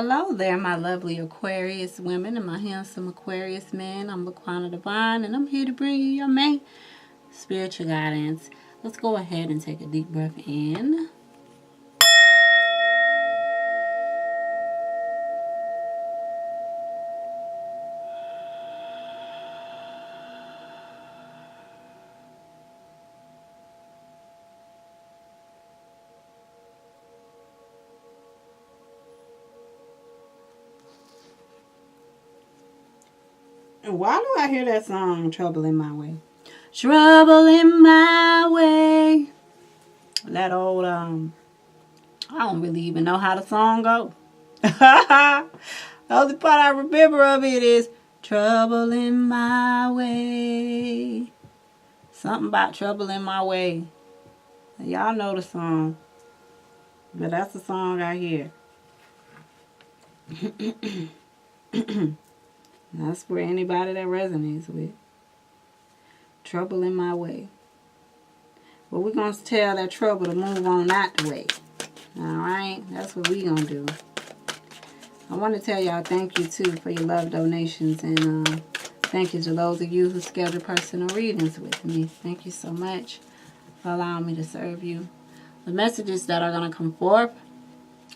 Hello there, my lovely Aquarius women and my handsome Aquarius men. I'm laquannadivine, and I'm here to bring you your main spiritual guidance. Let's go ahead and take a deep breath in. Why do I hear that song, Trouble in My Way? Trouble in my way. That old, I don't really even know how the song goes. The only part I remember of it is trouble in my way. Something about trouble in my way. Y'all know the song. But that's the song I hear. That's for anybody that resonates with. Trouble in my way. But we're going to tell that trouble to move on out the way. Alright? That's what we're going to do. I want to tell y'all thank you, too, for your love donations. And thank you to those of you who schedule personal readings with me. Thank you so much for allowing me to serve you. The messages that are going to come forth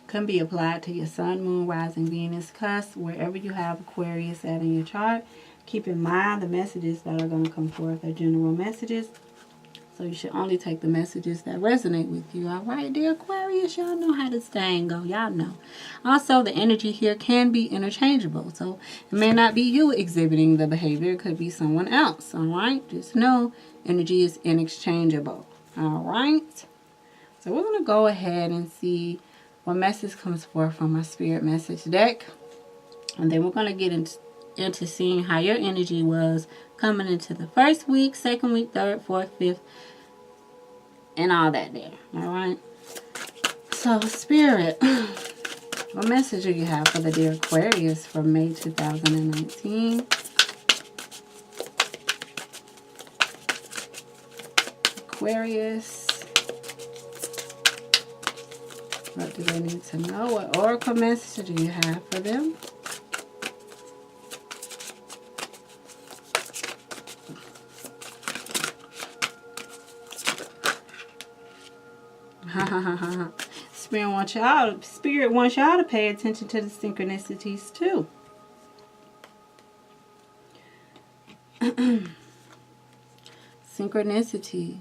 can be applied to your sun, moon, rising, Venus, cusp, wherever you have Aquarius at in your chart. Keep in mind the messages that are going to come forth are general messages. So you should only take the messages that resonate with you. All right, dear Aquarius, y'all know how this thing go. Y'all know. Also, the energy here can be interchangeable. So it may not be you exhibiting the behavior. It could be someone else. All right, just know energy is interchangeable. All right. So we're going to go ahead and see what message comes forth from my spirit message deck. And then we're going to get into seeing how your energy was coming into the first week, second week, third, fourth, fifth, and all that there. Alright? So, Spirit, what message do you have for the dear Aquarius for May 2019? Aquarius. What do they need to know? What oracle message do you have for them? Spirit wants y'all to pay attention to the synchronicities too. Synchronicity.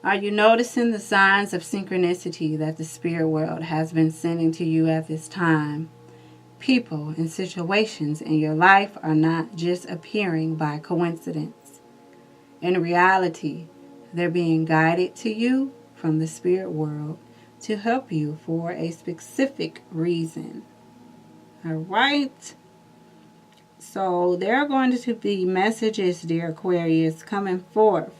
Are you noticing the signs of synchronicity that the spirit world has been sending to you at this time? People and situations in your life are not just appearing by coincidence. In reality, they're being guided to you from the spirit world to help you for a specific reason. All right? So there are going to be messages, dear Aquarius, coming forth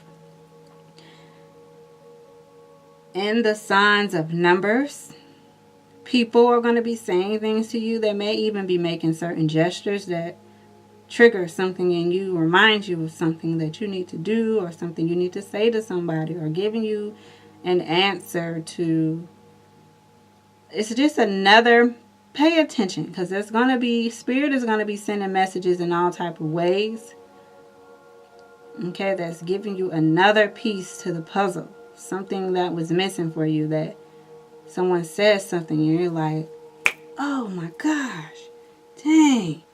in the signs of numbers. People are going to be saying things to you. They may even be making certain gestures that trigger something in you, remind you of something that you need to do or something you need to say to somebody, or giving you an answer to. It's just another, pay attention, because there's going to be, spirit is going to be sending messages in all type of ways. Okay, that's giving you another piece to the puzzle. Something that was missing for you, that someone says something and you're like, oh my gosh, dang,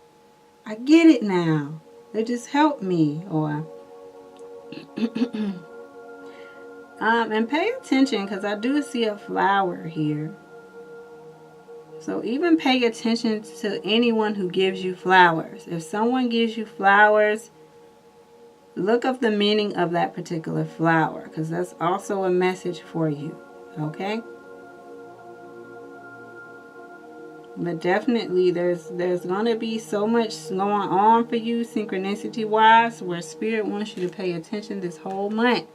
I get it now. They just helped me. Or and pay attention, because I do see a flower here. So even pay attention to anyone who gives you flowers. If someone gives you flowers, look up the meaning of that particular flower, because that's also a message for you. Okay? But definitely there's going to be so much going on for you synchronicity wise, where spirit wants you to pay attention this whole month.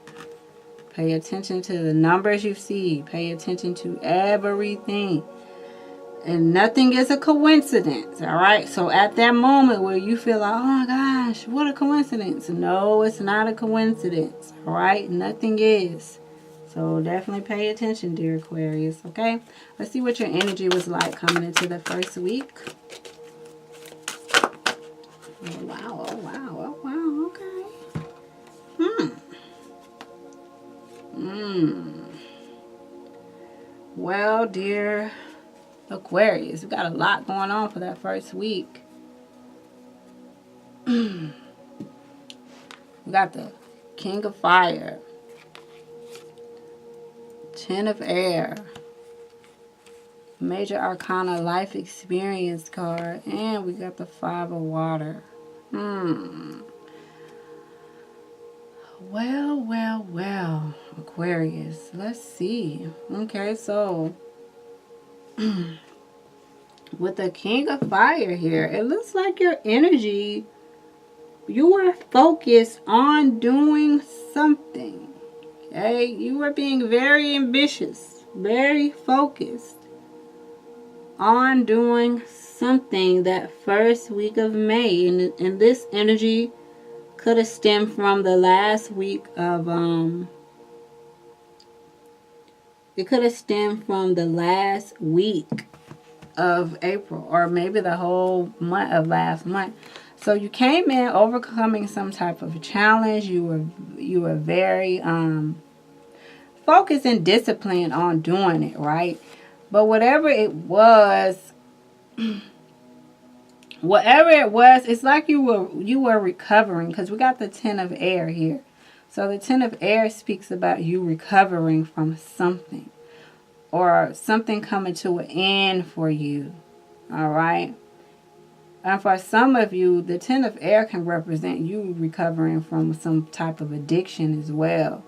Pay attention to the numbers you see. Pay attention to everything. And nothing is a coincidence, all right? So at that moment where you feel like, oh my gosh, what a coincidence. No, it's not a coincidence, all right? Nothing is. So definitely pay attention, dear Aquarius, okay? Let's see what your energy was like coming into the first week. Oh, wow, oh, wow, oh, wow, okay. Well, dear Aquarius, we got a lot going on for that first week. We got the King of Fire, Ten of Air, Major Arcana Life Experience card, and we got the Five of Water. Well, Aquarius, let's see. Okay, so with the King of Fire here, it looks like your energy, you are focused on doing something. Okay, you are being very ambitious, very focused on doing something that first week of May. And this energy could have stemmed from the last week of it could have stemmed from the last week of April, or maybe the whole month of last month. So you came in overcoming some type of challenge. You were very focused and disciplined on doing it, right? But whatever it was, it's like you were recovering, because we got the Ten of Air here. So the Ten of Air speaks about you recovering from something, or something coming to an end for you. All right. And for some of you, the Ten of Air can represent you recovering from some type of addiction as well.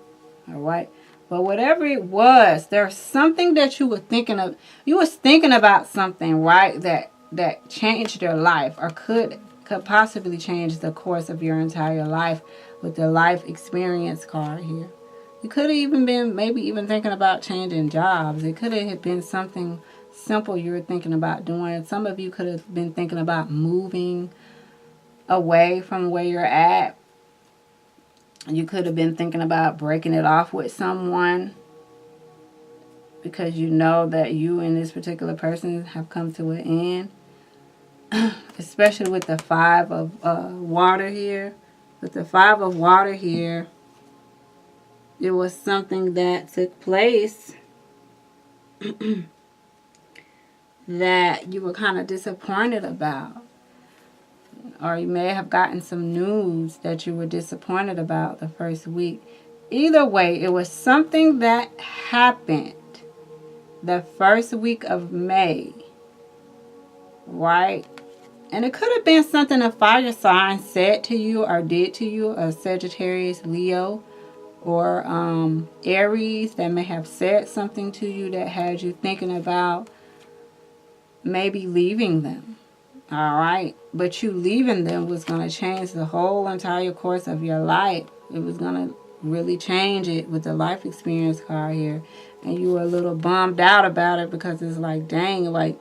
All right. But whatever it was, there's something that you were thinking of. You was thinking about something, right? That changed your life, or could possibly change the course of your entire life, with the life experience card here. You could have even been maybe even thinking about changing jobs. It could have been something simple you were thinking about doing. Some of you could have been thinking about moving away from where you're at. You could have been thinking about breaking it off with someone, because you know that you and this particular person have come to an end. Especially with the Five of Water here. With the Five of Water here, it was something that took place that you were kind of disappointed about. Or you may have gotten some news that you were disappointed about the first week. Either way, it was something that happened the first week of May. Right? And it could have been something a fire sign said to you or did to you. A Sagittarius, Leo, or Aries that may have said something to you that had you thinking about maybe leaving them. All right. But you leaving them was going to change the whole entire course of your life. It was going to really change it with the life experience card here. And you were a little bummed out about it, because it's like, dang, like,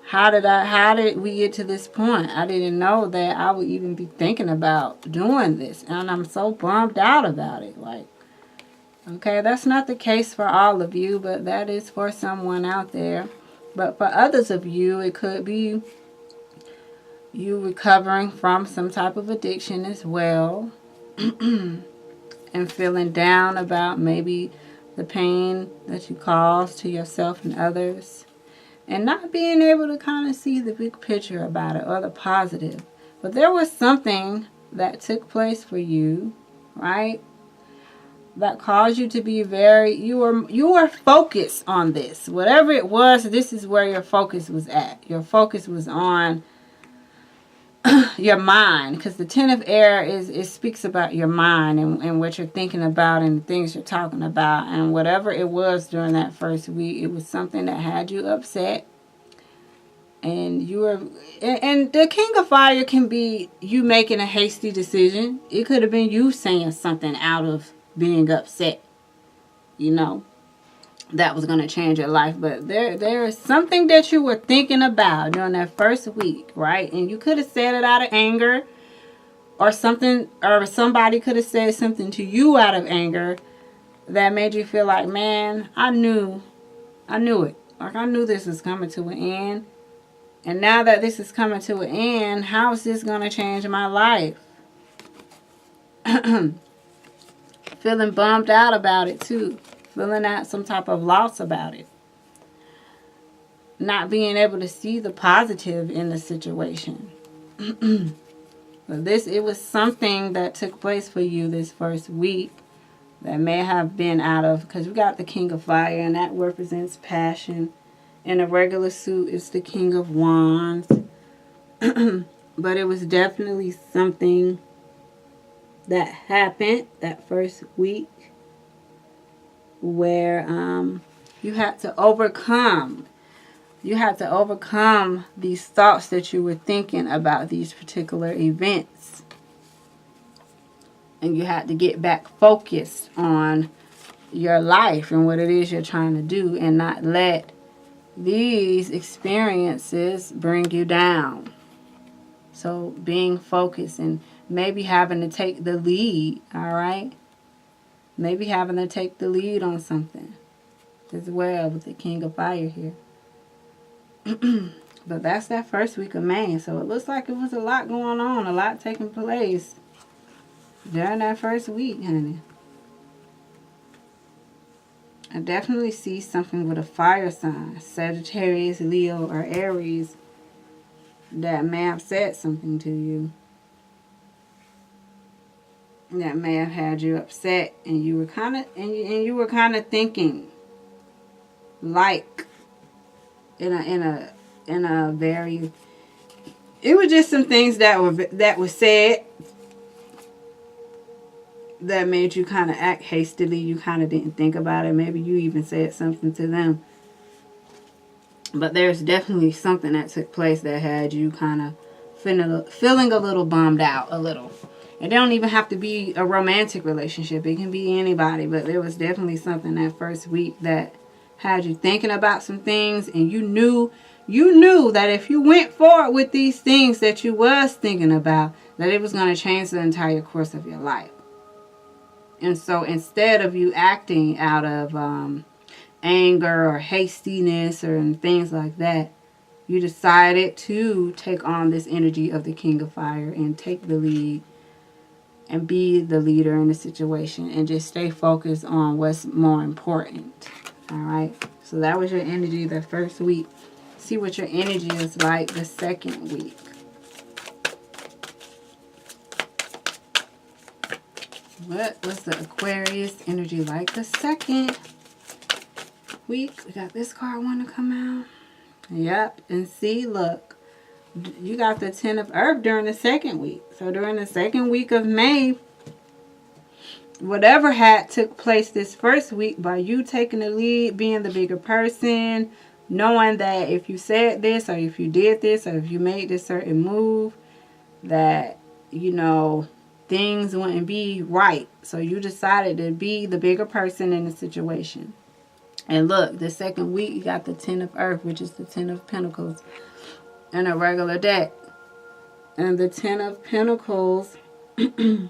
how did we get to this point? I didn't know that I would even be thinking about doing this. And I'm so bummed out about it. Like, okay, that's not the case for all of you, but that is for someone out there. But for others of you, it could be you recovering from some type of addiction as well. And feeling down about maybe the pain that you caused to yourself and others. And not being able to kind of see the big picture about it, or the positive. But there was something that took place for you, right? That caused you to be very, you were focused on this. Whatever it was, this is where your focus was at. Your focus was on your mind. Because the Ten of Air it speaks about your mind and what you're thinking about and the things you're talking about. And whatever it was during that first week, it was something that had you upset. And you were, and the King of Fire can be you making a hasty decision. It could have been you saying something out of being upset, you know, that was going to change your life. But there is something that you were thinking about during that first week, right? And you could have said it out of anger, or something, or somebody could have said something to you out of anger, that made you feel like, man, I knew it. Like, I knew this was coming to an end. And now that this is coming to an end, how is this going to change my life? Feeling bummed out about it too. Feeling out some type of loss about it. Not being able to see the positive in the situation. But it was something that took place for you this first week that may have been out of, because we got the King of Fire, and that represents passion. In a regular suit, it's the King of Wands. But it was definitely something that happened that first week where you had to overcome. You had to overcome these thoughts that you were thinking about these particular events. And you had to get back focused on your life and what it is you're trying to do, and not let these experiences bring you down. So being focused and maybe having to take the lead, all right? Maybe having to take the lead on something as well with the King of Fire here. But that's that first week of May. So it looks like it was a lot going on, a lot taking place during that first week, honey. I definitely see something with a fire sign, Sagittarius, Leo, or Aries, that may have said something to you. That may have had you upset, and you were kind of you were kind of thinking like in a very, it was just some things that were said that made you kind of act hastily. You kind of didn't think about it. Maybe you even said something to them. But there's definitely something that took place that had you kind of feeling a little bummed out, a little. It don't even have to be a romantic relationship. It can be anybody. But there was definitely something that first week that had you thinking about some things, and you knew that if you went forward with these things that you was thinking about, that it was going to change the entire course of your life. And so instead of you acting out of anger or hastiness or things like that, you decided to take on this energy of the King of Fire and take the lead and be the leader in the situation and just stay focused on what's more important. All right. So that was your energy the first week. See what your energy is like the second week. What was the Aquarius energy like the second week? We got this card want to come out. Yep. And see, look, you got the 10 of Earth during the second week. So during the second week of May, whatever had took place this first week, by you taking the lead, being the bigger person, knowing that if you said this or if you did this or if you made this certain move, that, you know, things wouldn't be right. So you decided to be the bigger person in the situation. And look, the second week, you got the 10 of Earth, which is the 10 of Pentacles in a regular deck. And the 10 of Pentacles, the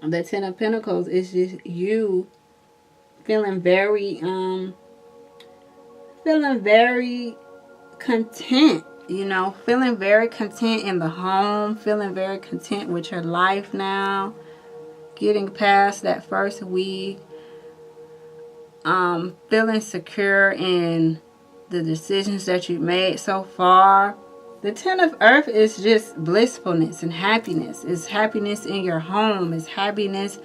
10 of Pentacles is just you feeling very content. You know, feeling very content in the home, feeling very content with your life now, getting past that first week, feeling secure in the decisions that you made so far. The 10 of Earth is just blissfulness and happiness. It's happiness in your home. It's happiness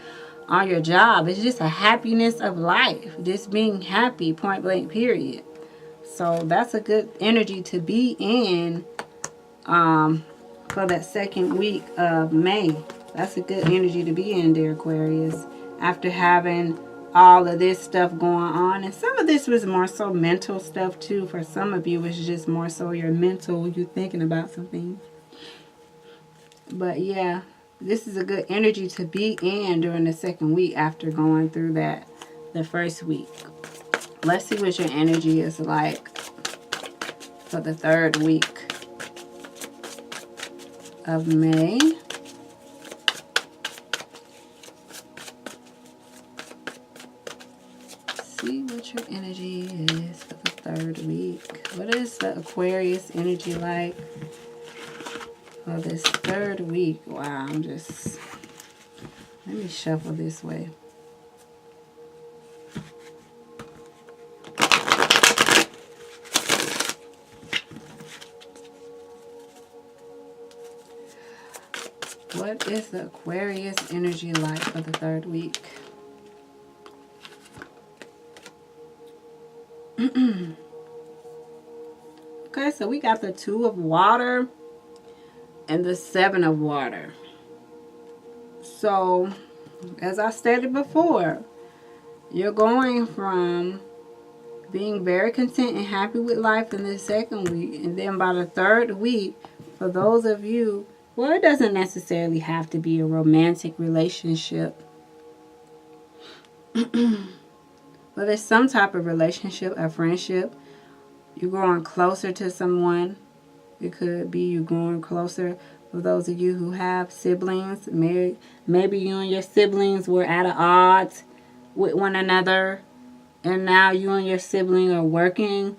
on your job. It's just a happiness of life. Just being happy, point blank, period. So that's a good energy to be in for that second week of May. That's a good energy to be in, dear Aquarius, after having all of this stuff going on. And some of this was more so mental stuff too. For some of you, it's just more so your mental, you thinking about some things. But yeah, this is a good energy to be in during the second week after going through the first week. Let's see what your energy is like for the third week of May. third week. What is the Aquarius energy like for this third week? Wow, let me shuffle this way. What is the Aquarius energy like for the third week? Okay, so we got the 2 of water and the 7 of water. So, as I stated before, you're going from being very content and happy with life in the second week. And then by the third week, for those of you, well, it doesn't necessarily have to be a romantic relationship. But it's some type of relationship, a friendship. You're growing closer to someone. It could be you growing closer. For those of you who have siblings, maybe you and your siblings were at odds with one another. And now you and your sibling are working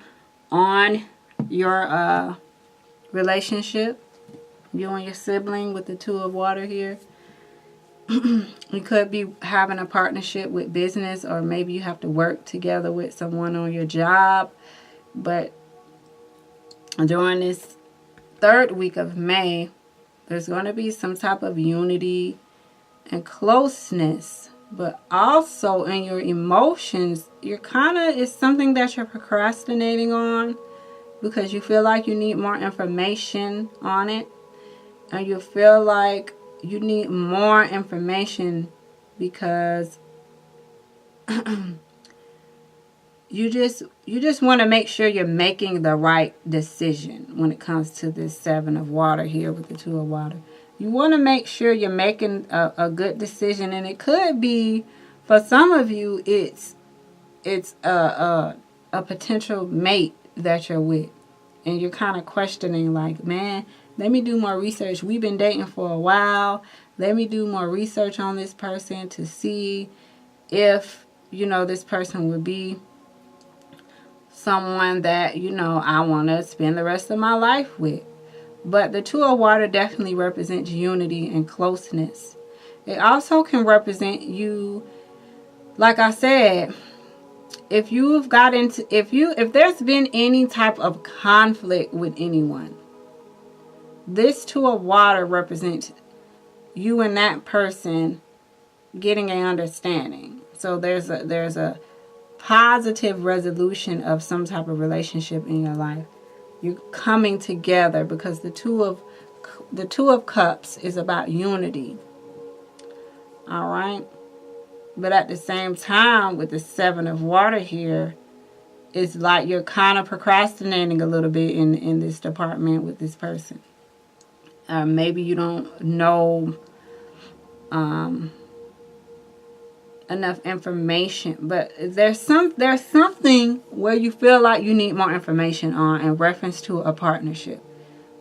on your relationship. You and your sibling with the 2 of water here. You could be having a partnership with business, or maybe you have to work together with someone on your job. But during this third week of May, there's going to be some type of unity and closeness. But also in your emotions, it's something that you're procrastinating on because you feel like you need more information on it. And you feel like you need more information because you just want to make sure you're making the right decision when it comes to this 7 of water here with the 2 of water. You want to make sure you're making a good decision, and it could be, for some of you, it's a potential mate that you're with, and you're kind of questioning, like, man, let me do more research. We've been dating for a while. Let me do more research on this person to see if, this person would be someone that, I want to spend the rest of my life with. But the 2 of water definitely represents unity and closeness. It also can represent you, like I said, if there's been any type of conflict with anyone, this 2 of water represents you and that person getting an understanding. So there's a positive resolution of some type of relationship in your life. You're coming together because the two of cups is about unity. All right. But at the same time, with the 7 of water here, it's like you're kind of procrastinating a little bit in this department with this person. Maybe you don't know enough information, but there's something where you feel like you need more information on in reference to a partnership.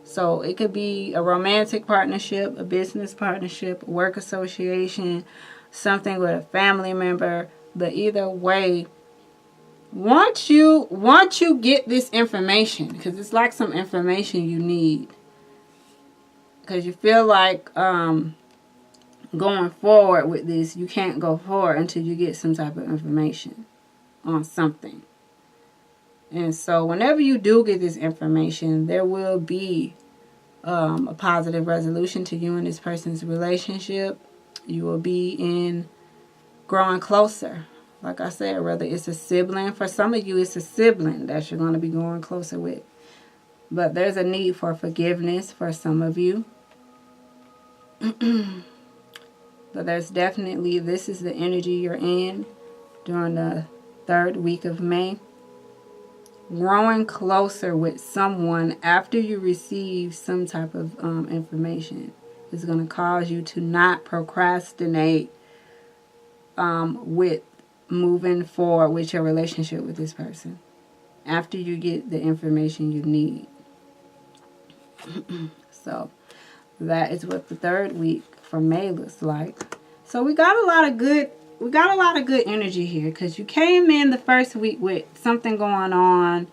So it could be a romantic partnership, a business partnership, a work association, something with a family member. But either way, once you get this information, because it's like some information you need, because you feel like going forward with this, you can't go forward until you get some type of information on something. And so whenever you do get this information, there will be a positive resolution to you and this person's relationship. You will be in growing closer. Like I said, whether it's a sibling, for some of you it's a sibling that you're going to be growing closer with. But there's a need for forgiveness for some of you. But there's definitely, this is the energy you're in during the third week of May. Growing closer with someone after you receive some type of information is going to cause you to not procrastinate with moving forward with your relationship with this person after you get the information you need. So that is what the third week for May looks like. So we got a lot of good energy here, because you came in the first week with something going on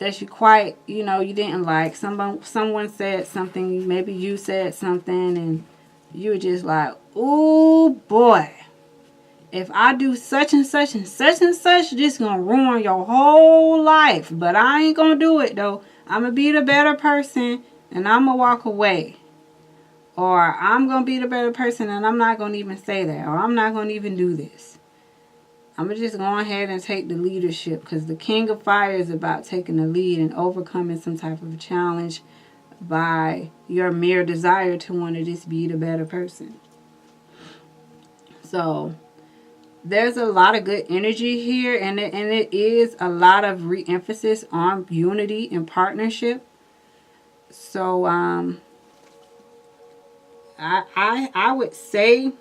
that you quite, you know, you didn't like. Someone said something, maybe you said something, and you were just like, oh boy, if I do such and such and such and such, this gonna ruin your whole life. But I ain't gonna do it though. I'm gonna be the better person and I'm gonna walk away. Or I'm gonna be the better person and I'm not gonna even say that. Or I'm not gonna even do this. I'm going to just go ahead and take the leadership, because the King of Fire is about taking the lead and overcoming some type of challenge by your mere desire to want to just be the better person. So there's a lot of good energy here, and it is a lot of re-emphasis on unity and partnership. So I would say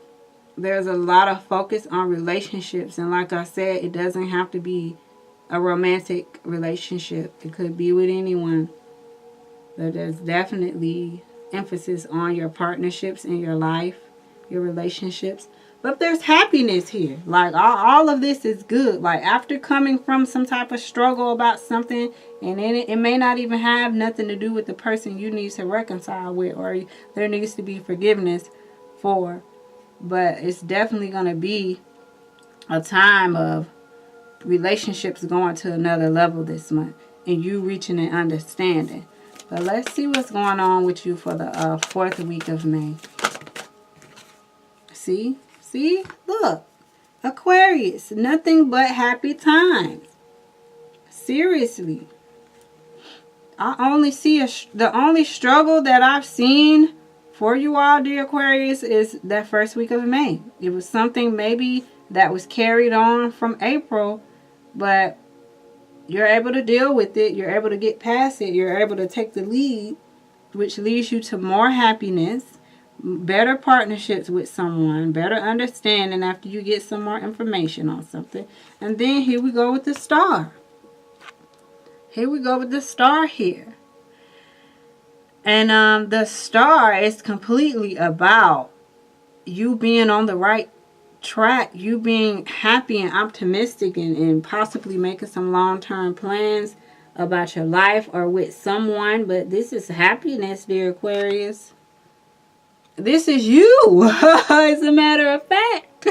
there's a lot of focus on relationships, and like I said, it doesn't have to be a romantic relationship. It could be with anyone, but there's definitely emphasis on your partnerships in your life, your relationships. But there's happiness here. Like all of this is good. Like after coming from some type of struggle about something, and then it may not even have nothing to do with the person you need to reconcile with, or there needs to be forgiveness for. But it's definitely going to be a time of relationships going to another level this month, and you reaching an understanding. But let's see what's going on with you for the fourth week of May. See? Look. Aquarius. Nothing but happy times. Seriously. I only see the only struggle that I've seen for you all, dear Aquarius, is that first week of May. It was something maybe that was carried on from April, but you're able to deal with it. You're able to get past it. You're able to take the lead, which leads you to more happiness, better partnerships with someone, better understanding after you get some more information on something. And then here we go with the star. Here we go with the star here. And the star is completely about you being on the right track, you being happy and optimistic, and possibly making some long-term plans about your life or with someone. But this is happiness, dear Aquarius. This is you. As a matter of fact.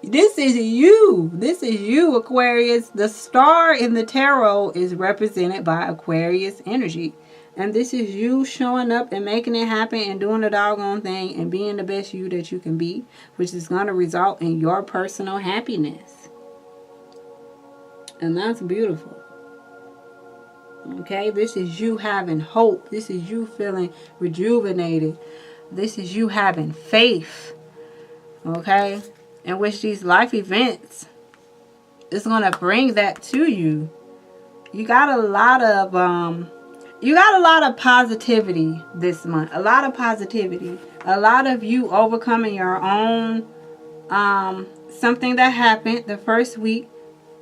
This is you. This is you, Aquarius. The star in the tarot is represented by Aquarius energy. And this is you showing up and making it happen and doing the doggone thing and being the best you that you can be, which is going to result in your personal happiness. And that's beautiful. Okay, this is you having hope. This is you feeling rejuvenated. This is you having faith. Okay, in which these life events is going to bring that to you. You got a lot of positivity this month. A lot of positivity. A lot of you overcoming your own something that happened the first week.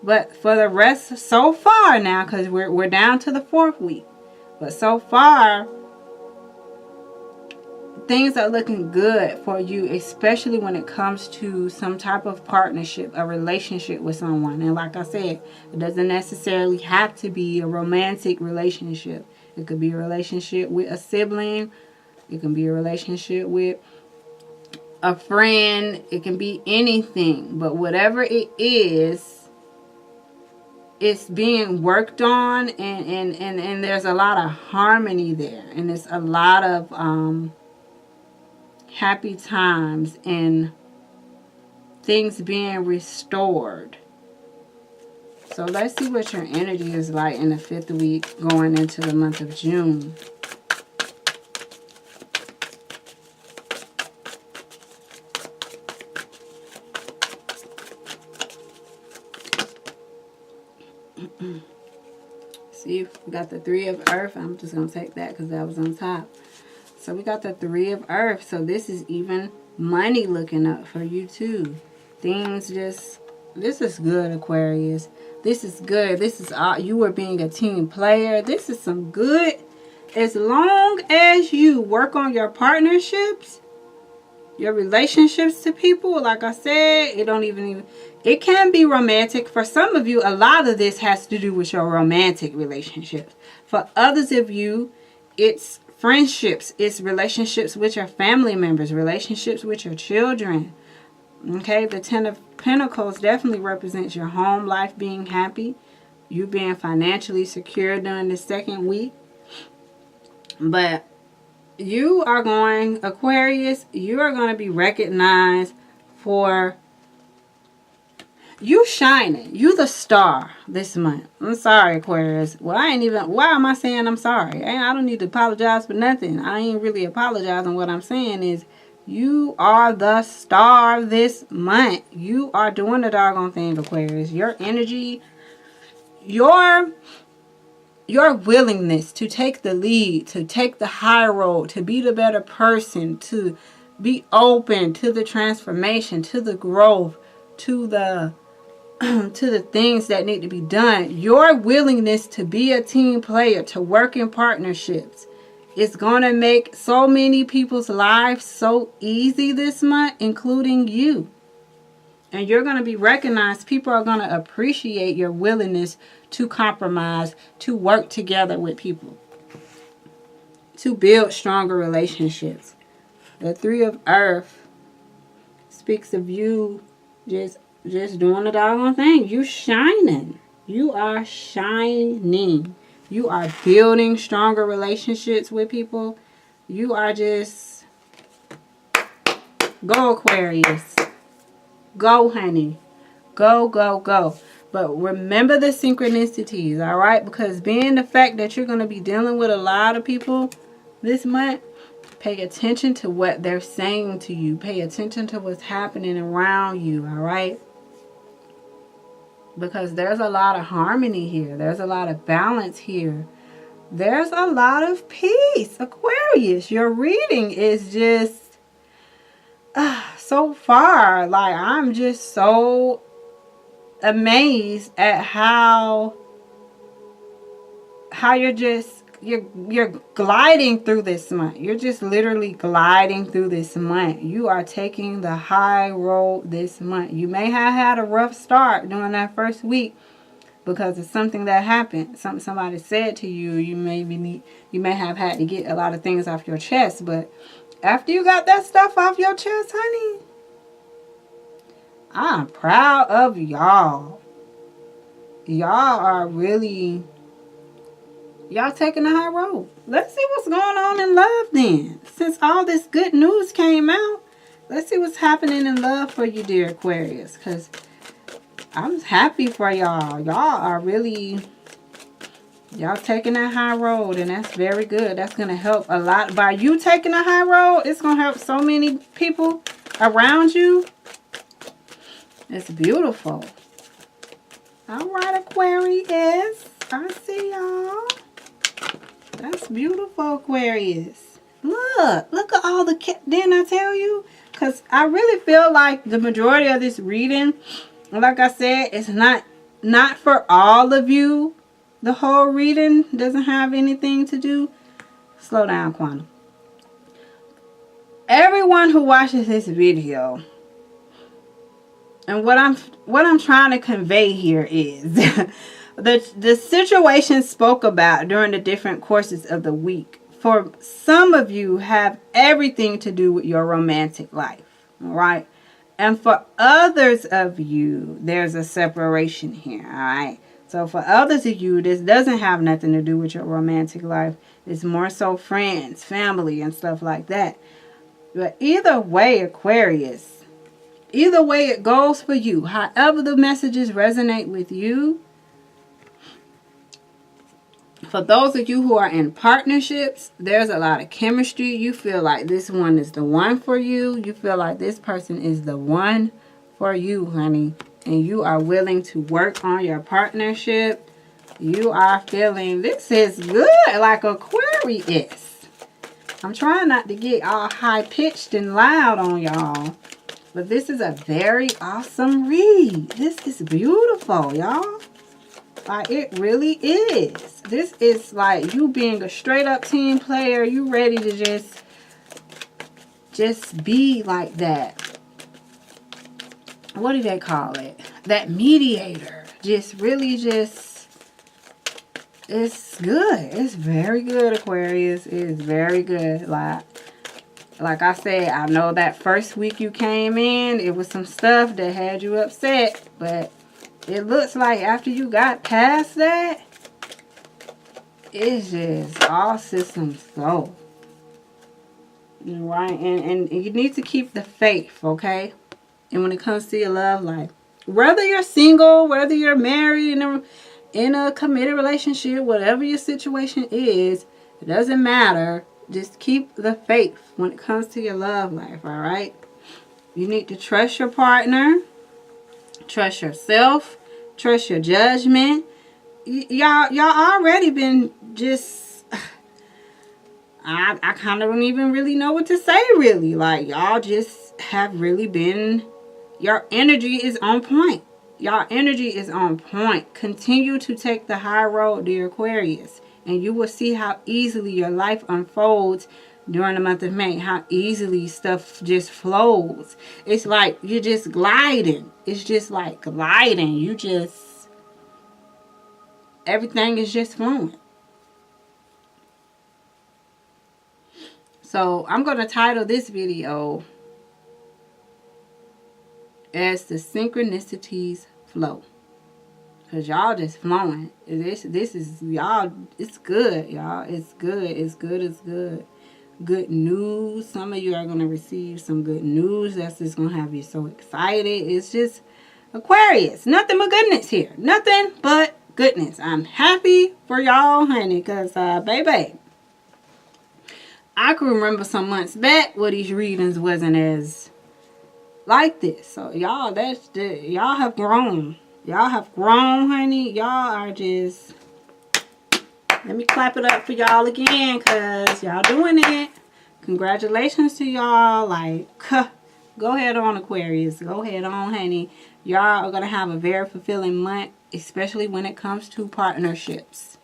But for the rest so far now, because we're down to the fourth week. But so far, things are looking good for you, especially when it comes to some type of partnership, a relationship with someone. And like I said, it doesn't necessarily have to be a romantic relationship. It could be a relationship with a sibling. It can be a relationship with a friend. It can be anything. But whatever it is, it's being worked on. And there's a lot of harmony there. And there's a lot of happy times and things being restored. So let's see what your energy is like in the fifth week going into the month of June. See, we got the Three of Earth. I'm just going to take that because that was on top. So we got the Three of Earth. So this is even money looking up for you too. Things just, this is good, Aquarius. This is good. This is all, you are being a team player. This is some good. As long as you work on your partnerships Your relationships to people, like I said, it can be romantic. For some of you, a lot of this has to do with your romantic relationships. For others of you, it's friendships, it's relationships with your family members, relationships with your children. Okay, the Ten of Pentacles definitely represents your home life being happy, you being financially secure during the second week. But you are going, Aquarius, you are going to be recognized for you shining. You the star this month. I'm sorry, Aquarius. Well, why am I saying I'm sorry? I don't need to apologize for nothing. I ain't really apologizing. What I'm saying is you are the star this month. You are doing the doggone thing, Aquarius. Your energy, your willingness to take the lead, to take the high road, to be the better person, to be open to the transformation, to the growth, to the things that need to be done. Your willingness to be a team player, to work in partnerships, is going to make so many people's lives so easy this month, including you. And you're going to be recognized. People are going to appreciate your willingness to compromise, to work together with people, to build stronger relationships. The Three of Earth speaks of you just doing the doggone thing. You shining. You are shining. You are building stronger relationships with people. You are just... Go, Aquarius. Go, honey. Go, go, go. But remember the synchronicities, all right? Because being the fact that you're going to be dealing with a lot of people this month, pay attention to what they're saying to you. Pay attention to what's happening around you, all right? Because there's a lot of harmony here. There's a lot of balance here. There's a lot of peace. Aquarius, your reading is just so far. Like, I'm just so amazed at how you're gliding through this month. You're just literally gliding through this month. You are taking the high road this month. You may have had a rough start during that first week because of something that happened, something somebody said to you. You may have had to get a lot of things off your chest, but after you got that stuff off your chest, honey, I'm proud of y'all. Y'all are really... Y'all taking the high road. Let's see what's going on in love then. Since all this good news came out, let's see what's happening in love for you, dear Aquarius. Because I'm happy for y'all. Y'all are really... Y'all taking that high road, and that's very good. That's going to help a lot. By you taking the high road, it's going to help so many people around you. It's beautiful. All right, Aquarius. I see y'all. That's beautiful, Aquarius. Look at all the... Didn't I tell you? Because I really feel like the majority of this reading, like I said, it's not for all of you. The whole reading doesn't have anything to do. Slow down, Quantum. Everyone who watches this video, and what I'm trying to convey here is the situation spoke about during the different courses of the week, for some of you, have everything to do with your romantic life, all right? And for others of you, there's a separation here, all right? So for others of you, this doesn't have nothing to do with your romantic life. It's more so friends, family, and stuff like that. But either way, Aquarius, either way it goes for you, however the messages resonate with you, for those of you who are in partnerships, there's a lot of chemistry. You feel like this one is the one for you. You feel like this person is the one for you, honey. And you are willing to work on your partnership. You are feeling this is good, like Aquarius. I'm trying not to get all high-pitched and loud on y'all. But this is a very awesome read. This is beautiful, y'all. Like, it really is. This is like you being a straight up team player. You ready to just be like that. What do they call it? That mediator. Just really just, it's good. It's very good, Aquarius. It's very good. Like I said, I know that first week you came in, it was some stuff that had you upset. But it looks like after you got past that, it's just all systems go. Right? And you need to keep the faith, okay? And when it comes to your love life, whether you're single, whether you're married, in a committed relationship, whatever your situation is, it doesn't matter. Just keep the faith when it comes to your love life, all right? You need to trust your partner, trust yourself, trust your judgment. Y'all already been just, I kind of don't even really know what to say, really. Like, y'all just have really been, your energy is on point. Y'all energy is on point. Continue to take the high road, dear Aquarius. And you will see how easily your life unfolds during the month of May. How easily stuff just flows. It's like you're just gliding. It's just like gliding. You just, everything is just flowing. So I'm going to title this video as the Synchronicities Flow. Because y'all just flowing. This is, y'all, it's good, y'all. It's good. It's good. It's good. Good news. Some of you are going to receive some good news. That's just going to have you so excited. It's just Aquarius. Nothing but goodness here. Nothing but goodness. I'm happy for y'all, honey. Because, baby, I can remember some months back where these readings wasn't as like this. So, y'all, y'all have grown. Y'all have grown, honey. Y'all are just, let me clap it up for y'all again, because y'all doing it. Congratulations to y'all. Like, go ahead on, Aquarius. Go ahead on, honey. Y'all are going to have a very fulfilling month, especially when it comes to partnerships.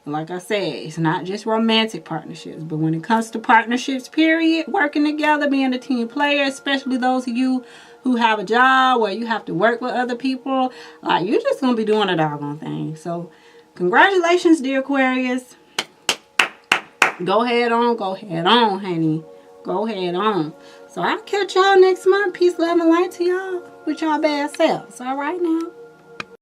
Like I said, it's not just romantic partnerships, but when it comes to partnerships, period, working together, being a team player, especially those of you who have a job where you have to work with other people, like, you're just going to be doing a doggone thing. So, congratulations, dear Aquarius. Go ahead on, honey. Go ahead on. So, I'll catch y'all next month. Peace, love, and light to y'all with y'all bad selves. All right now.